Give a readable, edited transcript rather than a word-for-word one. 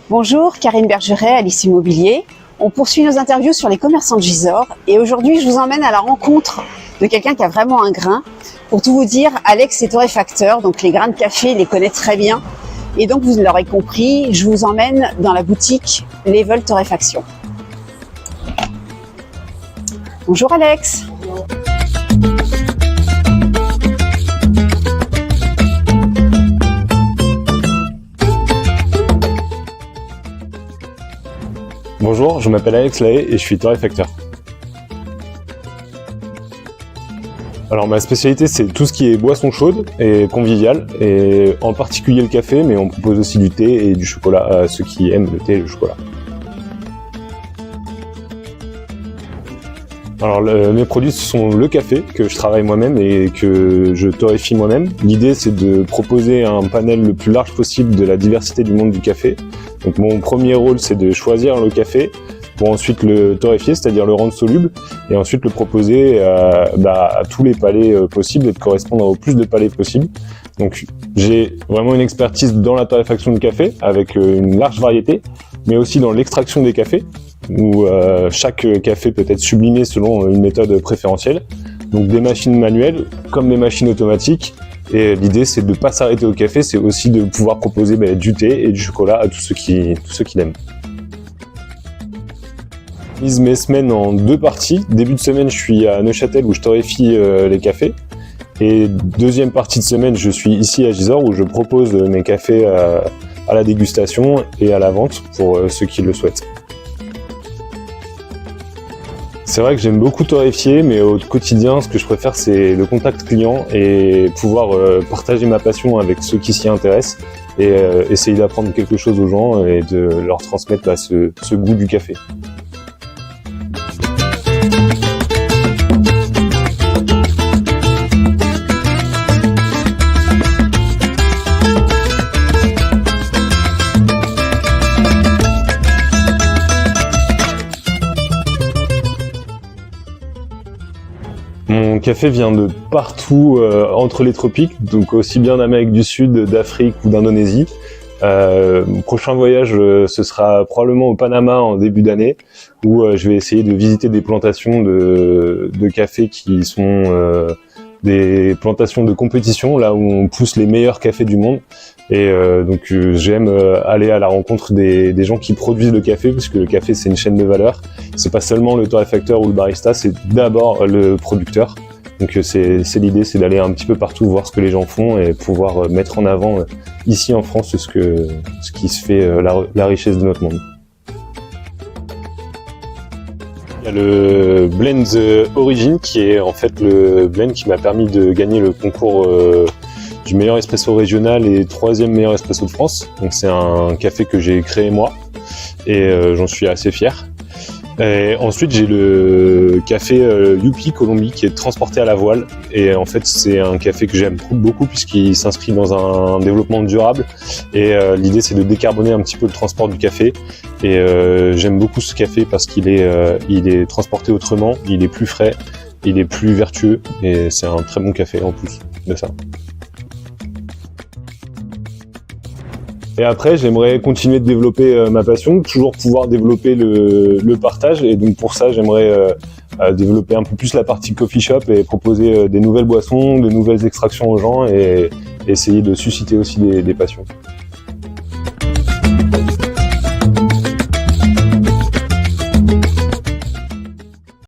Bonjour, Karine Bergeret, Alice Immobilier. On poursuit nos interviews sur les commerçants de Gisors et aujourd'hui je vous emmène à la rencontre de quelqu'un qui a vraiment un grain. Pour tout vous dire, Alex est torréfacteur, donc les grains de café, il les connaît très bien. Et donc vous l'aurez compris, je vous emmène dans la boutique Level Torréfaction. Bonjour Alex. Bonjour, je m'appelle Alex Lahaye et je suis torréfacteur. Alors ma spécialité c'est tout ce qui est boisson chaude et convivial, et en particulier le café, mais on propose aussi du thé et du chocolat à ceux qui aiment le thé et le chocolat. Alors mes produits ce sont le café que je travaille moi-même et que je torréfie moi-même. L'idée c'est de proposer un panel le plus large possible de la diversité du monde du café. Donc mon premier rôle c'est de choisir le café pour ensuite le torréfier, c'est-à-dire le rendre soluble, et ensuite le proposer à tous les palais possibles et de correspondre au plus de palais possible. Donc j'ai vraiment une expertise dans la torréfaction de café avec une large variété, mais aussi dans l'extraction des cafés, où chaque café peut être sublimé selon une méthode préférentielle. Donc des machines manuelles comme des machines automatiques. Et l'idée, c'est de ne pas s'arrêter au café, c'est aussi de pouvoir proposer du thé et du chocolat à tous ceux qui l'aiment. Je divise mes semaines en deux parties. Début de semaine, je suis à Neuchâtel où je torréfie les cafés. Et deuxième partie de semaine, je suis ici à Gisors où je propose mes cafés à la dégustation et à la vente pour ceux qui le souhaitent. C'est vrai que j'aime beaucoup torréfier, mais au quotidien, ce que je préfère, c'est le contact client et pouvoir partager ma passion avec ceux qui s'y intéressent et essayer d'apprendre quelque chose aux gens et de leur transmettre ce goût du café. Mon café vient de partout entre les tropiques, donc aussi bien d'Amérique du Sud, d'Afrique ou d'Indonésie. Mon prochain voyage, ce sera probablement au Panama en début d'année, où je vais essayer de visiter des plantations de café qui sont des plantations de compétition, là où on pousse les meilleurs cafés du monde. Et donc j'aime aller à la rencontre des gens qui produisent le café, parce que le café c'est une chaîne de valeur. C'est pas seulement le torréfacteur ou le barista, c'est d'abord le producteur. Donc c'est l'idée, c'est d'aller un petit peu partout voir ce que les gens font et pouvoir mettre en avant ici en France ce qui se fait la richesse de notre monde. Il y a le blend Origin qui est en fait le blend qui m'a permis de gagner le concours du meilleur espresso régional et 3e meilleur espresso de France. Donc c'est un café que j'ai créé moi et j'en suis assez fier. Et ensuite j'ai le café Yupi Colombie qui est transporté à la voile, et en fait c'est un café que j'aime beaucoup puisqu'il s'inscrit dans un développement durable et l'idée c'est de décarboner un petit peu le transport du café, et j'aime beaucoup ce café parce qu'il est transporté autrement, il est plus frais, il est plus vertueux et c'est un très bon café en plus de ça. Et après, j'aimerais continuer de développer ma passion, toujours pouvoir développer le partage. Et donc pour ça, j'aimerais développer un peu plus la partie coffee shop et proposer des nouvelles boissons, de nouvelles extractions aux gens et essayer de susciter aussi des passions.